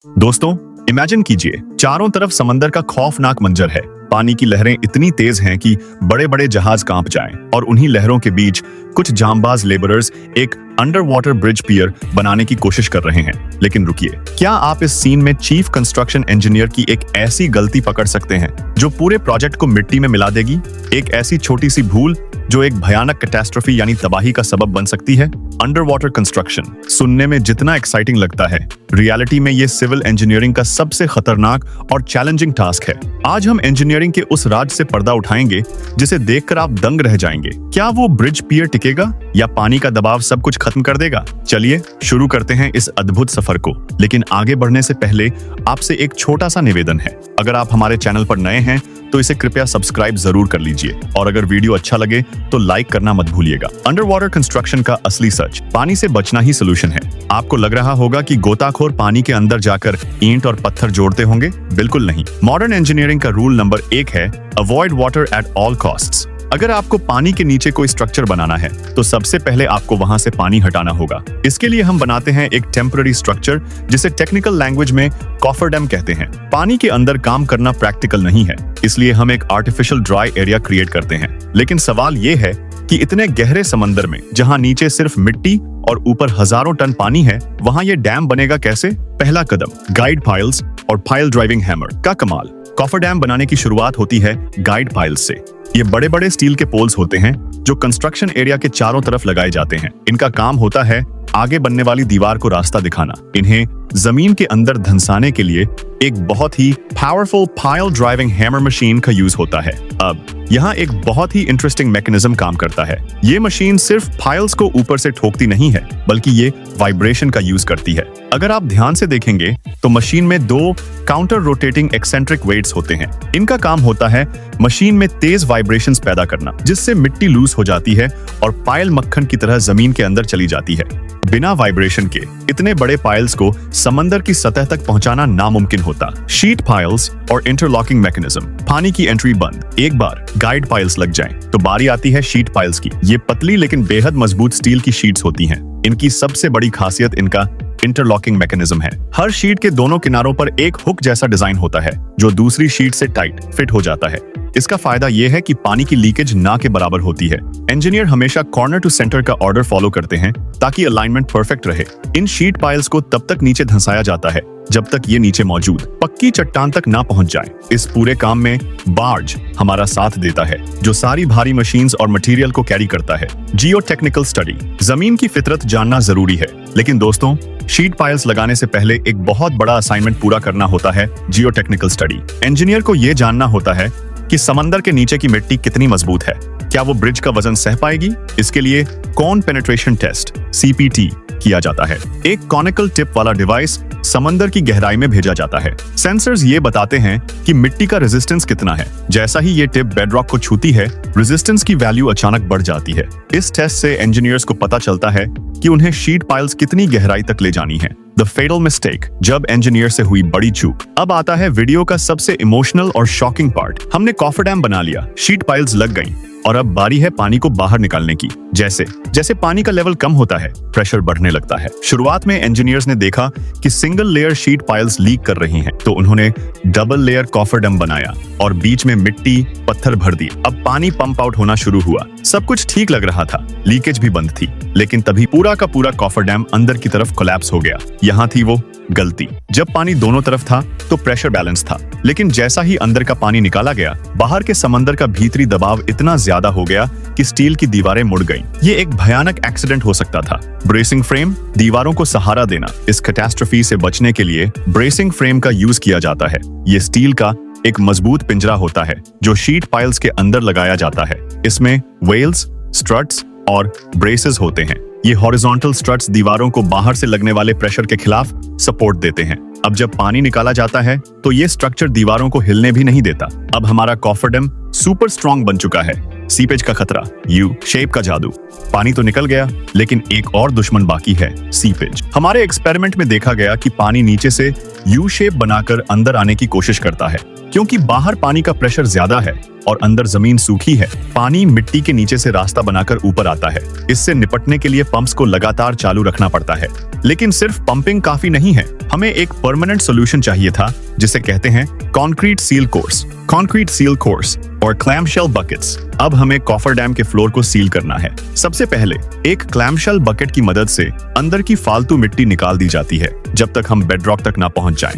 दोस्तों, इमेजिन कीजिए, चारों तरफ समंदर का खौफनाक मंजर है। पानी की लहरें इतनी तेज हैं कि बड़े बड़े जहाज कांप जाएं, और उन्हीं लहरों के बीच कुछ जांबाज लेबरर्स एक अंडर वाटर ब्रिज पियर बनाने की कोशिश कर रहे हैं। लेकिन रुकिए, क्या आप इस सीन में चीफ कंस्ट्रक्शन इंजीनियर की एक ऐसी गलती पकड़ सकते हैं जो पूरे प्रोजेक्ट को मिट्टी में मिला देगी? एक ऐसी छोटी सी भूल जो एक भयानक कैटास्ट्रोफी यानी तबाही का सबब बन सकती है। अंडर वाटर कंस्ट्रक्शन सुनने में जितना एक्साइटिंग लगता है, रियलिटी में ये सिविल इंजीनियरिंग का सबसे खतरनाक और चैलेंजिंग टास्क है। आज हम इंजीनियरिंग के उस राज से पर्दा उठाएंगे जिसे देखकर आप दंग रह जाएंगे। क्या वो ब्रिज पियर टिकेगा या पानी का दबाव सब कुछ खत्म कर देगा? चलिए शुरू करते हैं इस अद्भुत सफर को। लेकिन आगे बढ़ने से पहले आपसे एक छोटा सा निवेदन है। अगर आप हमारे चैनल पर नए हैं तो इसे कृपया सब्सक्राइब जरूर कर लीजिए, और अगर वीडियो अच्छा लगे तो लाइक करना मत भूलिएगा। अंडर वाटर कंस्ट्रक्शन का असली सच, पानी से बचना ही सोल्यूशन है। आपको लग रहा होगा कि गोताखोर पानी के अंदर जाकर ईंट और पत्थर जोड़ते होंगे। बिल्कुल नहीं। मॉडर्न इंजीनियरिंग का रूल नंबर 1 है avoid water at all costs. अगर आपको पानी के नीचे कोई स्ट्रक्चर बनाना है तो सबसे पहले आपको वहां से पानी हटाना होगा। इसके लिए हम बनाते हैं एक टेम्पररी स्ट्रक्चर जिसे टेक्निकल लैंग्वेज में कॉफरडैम कहते हैं। पानी के अंदर काम करना प्रैक्टिकल नहीं है, इसलिए हम एक आर्टिफिशियल ड्राई एरिया क्रिएट करते हैं। लेकिन सवाल ये है कि इतने गहरे समंदर में, जहां नीचे सिर्फ मिट्टी और ऊपर हजारों टन पानी है, वहां ये डैम बनेगा कैसे? पहला कदम, गाइड पाइल्स और पाइल ड्राइविंग हैमर का कमाल। कॉफर डैम बनाने की शुरुआत होती है गाइड पाइल्स से। ये बड़े बड़े स्टील के पोल्स होते हैं जो कंस्ट्रक्शन एरिया के चारों तरफ लगाए जाते हैं। इनका काम होता है आगे बनने वाली दीवार को रास्ता दिखाना। इन्हें जमीन के अंदर धंसाने के लिए एक बहुत ही powerful pile driving hammer machine का यूज होता है। अब यहाँ एक बहुत ही इंटरेस्टिंग मैकेनिज्म काम करता है। ये मशीन सिर्फ पाइल्स को ऊपर से ठोकती नहीं है, बल्कि ये वाइब्रेशन का यूज करती है। अगर आप ध्यान से देखेंगे तो मशीन में 2 काउंटर रोटेटिंग एक्सेंट्रिक वेट्स होते हैं। इनका काम होता है मशीन में तेज वाइब्रेशंस पैदा करना, जिससे मिट्टी लूज हो जाती है और पाइल मक्खन की तरह जमीन के अंदर चली जाती है। बिना वाइब्रेशन के इतने बड़े पाइल्स को समंदर की सतह तक पहुंचाना नामुमकिन होता। शीट पाइल्स और इंटरलॉकिंग मैकेनिज्म, पानी की एंट्री बंद। एक बार गाइड पाइल्स लग जाएं, तो बारी आती है शीट पाइल्स की। ये पतली लेकिन बेहद मजबूत स्टील की शीट्स होती हैं। इनकी सबसे बड़ी खासियत इनका इंटरलॉकिंग मैकेनिज्म है। हर शीट के दोनों किनारों पर एक हुक जैसा डिजाइन होता है जो दूसरी शीट से टाइट फिट हो जाता है। इसका फायदा यह है कि पानी की लीकेज ना के बराबर होती है। इंजीनियर हमेशा कॉर्नर टू सेंटर का ऑर्डर फॉलो करते हैं ताकि अलाइनमेंट परफेक्ट रहे। इन शीट पाइल्स को तब तक नीचे धंसाया जाता है जब तक ये नीचे मौजूद पक्की चट्टान तक ना पहुंच जाए। इस पूरे काम में बार्ज हमारा साथ देता है, जो सारी भारी मशीन्स और मटेरियल को कैरी करता है। जियो टेक्निकल स्टडी, जमीन की फितरत जानना जरूरी है। लेकिन दोस्तों, शीट पाइल्स लगाने से पहले एक बहुत बड़ा असाइनमेंट पूरा करना होता है, जियो टेक्निकल स्टडी। इंजीनियर को यह जानना होता है कि समंदर के नीचे की मिट्टी कितनी मजबूत है। क्या वो ब्रिज का वजन सह पाएगी? इसके लिए कॉन पेनिट्रेशन टेस्ट (CPT) किया जाता है। एक कॉनिकल टिप वाला डिवाइस समंदर की गहराई में भेजा जाता है। सेंसर्स ये बताते हैं कि मिट्टी का रेजिस्टेंस कितना है। जैसा ही ये टिप बेडरॉक को छूती है, रेजिस्टेंस की वैल्यू अचानक बढ़ जाती है। इस टेस्ट से इंजीनियर्स को पता चलता है कि उन्हें शीट पाइल्स कितनी गहराई तक ले जानी है। द फेटल मिस्टेक, जब इंजीनियर से हुई बड़ी चूक। अब आता है वीडियो का सबसे इमोशनल और शॉकिंग पार्ट। हमने कॉफर डैम बना लिया, शीट पाइल्स लग गईं, और अब बारी है पानी को बाहर निकालने की। जैसे जैसे पानी का लेवल कम होता है, प्रेशर बढ़ने लगता है। शुरुआत में इंजीनियर्स ने देखा कि single layer sheet piles leak कर रही हैं, तो उन्होंने डबल लेयर कॉफर डैम बनाया और बीच में मिट्टी पत्थर भर दिए। अब पानी पंप आउट होना शुरू हुआ। सब कुछ ठीक लग रहा था, लीकेज भी बंद थी। लेकिन तभी पूरा का पूरा कॉफर डैम अंदर की तरफ कोलैप्स हो गया। यहाँ थी वो गलती। जब पानी दोनों तरफ था तो प्रेशर बैलेंस था, लेकिन जैसा ही अंदर का पानी निकाला गया, बाहर के समंदर का भीतरी दबाव इतना ज्यादा हो गया कि स्टील की दीवारें मुड़ गईं। ये एक भयानक एक्सीडेंट हो सकता था। ब्रेसिंग फ्रेम, दीवारों को सहारा देना। इस कैटास्ट्रोफी से बचने के लिए ब्रेसिंग फ्रेम का यूज किया जाता है। ये स्टील का एक मजबूत पिंजरा होता है जो शीट पाइल्स के अंदर लगाया जाता है। इसमें वेल्स, स्ट्रट्स और ब्रेसेस होते हैं। ये हॉरिजॉन्टल स्ट्रट्स दीवारों को बाहर से लगने वाले प्रेशर के खिलाफ सपोर्ट देते हैं। अब जब पानी निकाला जाता है तो ये स्ट्रक्चर दीवारों को हिलने भी नहीं देता। अब हमारा कॉफर डैम सुपर स्ट्रॉन्ग बन चुका है। सीपेज का खतरा, यू शेप का जादू। पानी तो निकल गया, लेकिन एक और दुश्मन बाकी है, सीपेज। हमारे एक्सपेरिमेंट में देखा गया कि पानी नीचे से यू शेप बनाकर अंदर आने की कोशिश करता है। क्योंकि बाहर पानी का प्रेशर ज्यादा है और अंदर जमीन सूखी है, पानी मिट्टी के नीचे से रास्ता बनाकर ऊपर आता है। इससे निपटने के लिए पंप्स को लगातार चालू रखना पड़ता है। लेकिन सिर्फ पंपिंग काफी नहीं है, हमें एक परमानेंट सॉल्यूशन चाहिए था, जिसे कहते हैं कंक्रीट सील कोर्स और क्लैमशेल बकेट्स। अब हमें कॉफर डैम के फ्लोर को सील करना है। सबसे पहले एक क्लैमशेल बकेट की मदद से अंदर की फालतू मिट्टी निकाल दी जाती है जब तक हम बेडरॉक तक ना पहुंच जाएं।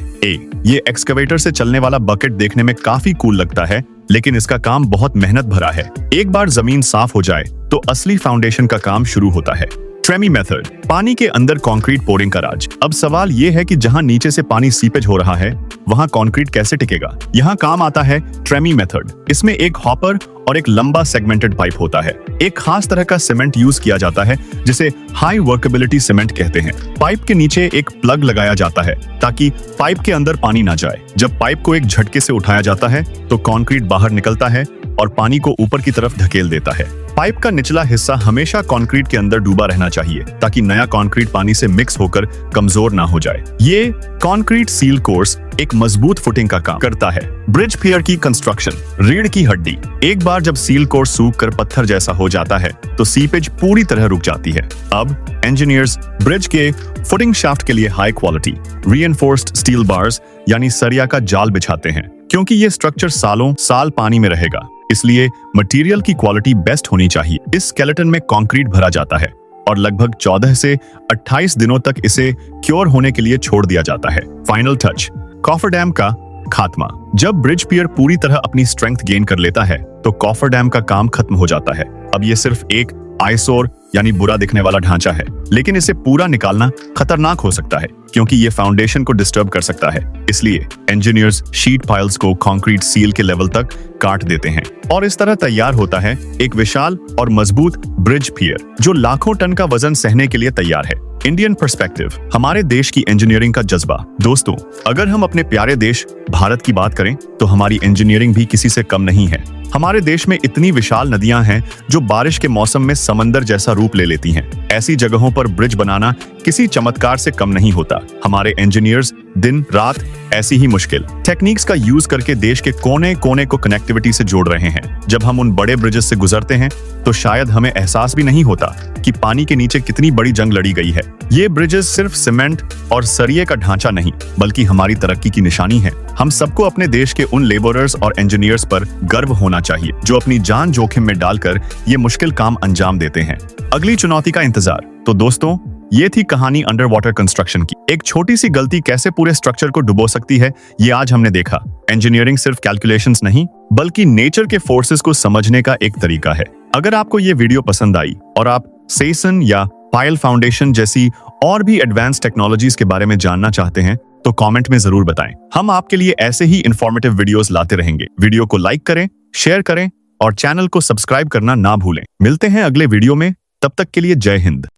ये एक्सकवेटर से चलने वाला बकेट देखने में काफी कूल लगता है, लेकिन इसका काम बहुत मेहनत भरा है। एक बार जमीन साफ हो जाए तो असली फाउंडेशन का काम शुरू होता है। ट्रेमी मेथड, पानी के अंदर कंक्रीट पोरिंग का राज। अब सवाल ये है कि जहां नीचे से पानी सीपेज हो रहा है, वहां कंक्रीट कैसे टिकेगा? यहाँ काम आता है ट्रेमी मेथड। इसमें एक हॉपर और एक लंबा सेगमेंटेड पाइप होता है। एक खास तरह का सीमेंट यूज किया जाता है जिसे हाई वर्केबिलिटी सीमेंट कहते हैं। पाइप के नीचे एक प्लग लगाया जाता है ताकि पाइप के अंदर पानी ना जाए। जब पाइप को एक झटके से उठाया जाता है तो कंक्रीट बाहर निकलता है और पानी को ऊपर की तरफ धकेल देता है। पाइप का निचला हिस्सा हमेशा कंक्रीट के अंदर डूबा रहना चाहिए ताकि नया कंक्रीट पानी से मिक्स होकर कमजोर ना हो जाए। ये कंक्रीट सील कोर्स एक मजबूत फुटिंग का काम करता है। ब्रिज पियर की कंस्ट्रक्शन, रीढ़ की हड्डी। एक बार जब सील कोर्स सूख कर पत्थर जैसा हो जाता है तो सीपेज पूरी तरह रुक जाती है। अब इंजीनियर्स ब्रिज के फुटिंग शाफ्ट के लिए high quality reinforced steel bars यानी सरिया का जाल बिछाते हैं, क्योंकि ये स्ट्रक्चर सालों साल पानी में रहेगा, इसलिए मटेरियल की क्वालिटी बेस्ट होनी चाहिए। इस स्केलेटन में कंक्रीट भरा जाता है और लगभग 14 से 28 दिनों तक इसे क्योर होने के लिए छोड़ दिया जाता है। फाइनल टच, कॉफर डैम का खात्मा। जब ब्रिज पियर पूरी तरह अपनी स्ट्रेंथ गेन कर लेता है तो कॉफर डैम का काम खत्म हो जाता है। अब ये सिर्फ एक आइसोर यानी बुरा दिखने वाला ढांचा है, लेकिन इसे पूरा निकालना खतरनाक हो सकता है क्योंकि ये फाउंडेशन को डिस्टर्ब कर सकता है। इसलिए इंजीनियर्स शीट पाइल्स को कंक्रीट सील के लेवल तक काट देते हैं और इस तरह तैयार होता है एक विशाल और मजबूत ब्रिज पियर जो लाखों टन का वजन सहने के लिए तैयार है। इंडियन पर्सपेक्टिव, हमारे देश की इंजीनियरिंग का जज्बा। दोस्तों, अगर हम अपने प्यारे देश भारत की बात करें तो हमारी इंजीनियरिंग भी किसी से कम नहीं है। हमारे देश में इतनी विशाल नदियां हैं जो बारिश के मौसम में समंदर जैसा रूप ले लेती हैं। ऐसी जगहों पर ब्रिज बनाना किसी चमत्कार से कम नहीं होता। हमारे इंजीनियर्स दिन रात ऐसी ही मुश्किल टेक्निक्स का यूज करके देश के कोने कोने को कनेक्टिविटी से जोड़ रहे हैं। जब हम उन बड़े ब्रिजेस से गुजरते हैं तो शायद हमें एहसास भी नहीं होता कि पानी के नीचे कितनी बड़ी जंग लड़ी गई है। ये ब्रिजेस सिर्फ सीमेंट और सरिये का ढांचा नहीं, बल्कि हमारी तरक्की की निशानी है। हम सबको अपने देश के उन लेबरर्स और इंजीनियर्स पर गर्व होना चाहिए जो अपनी जान जोखिम में डालकर ये मुश्किल काम अंजाम देते हैं। अगली चुनौती का इंतजार। तो दोस्तों, ये थी कहानी अंडर वाटर कंस्ट्रक्शन की। एक छोटी सी गलती कैसे पूरे स्ट्रक्चर को डुबो सकती है, ये आज हमने देखा। इंजीनियरिंग सिर्फ कैलकुलेशंस नहीं, बल्कि नेचर के फोर्सेस को समझने का एक तरीका है। अगर आपको ये वीडियो पसंद आई और आप सेसन या पाइल फाउंडेशन जैसी और भी एडवांस टेक्नोलॉजीज के बारे में जानना चाहते हैं तो कमेंट में जरूर बताएं। हम आपके लिए ऐसे ही इंफॉर्मेटिव वीडियोस लाते रहेंगे। वीडियो को लाइक करें, शेयर करें और चैनल को सब्सक्राइब करना ना भूलें। मिलते हैं अगले वीडियो में, तब तक के लिए जय हिंद।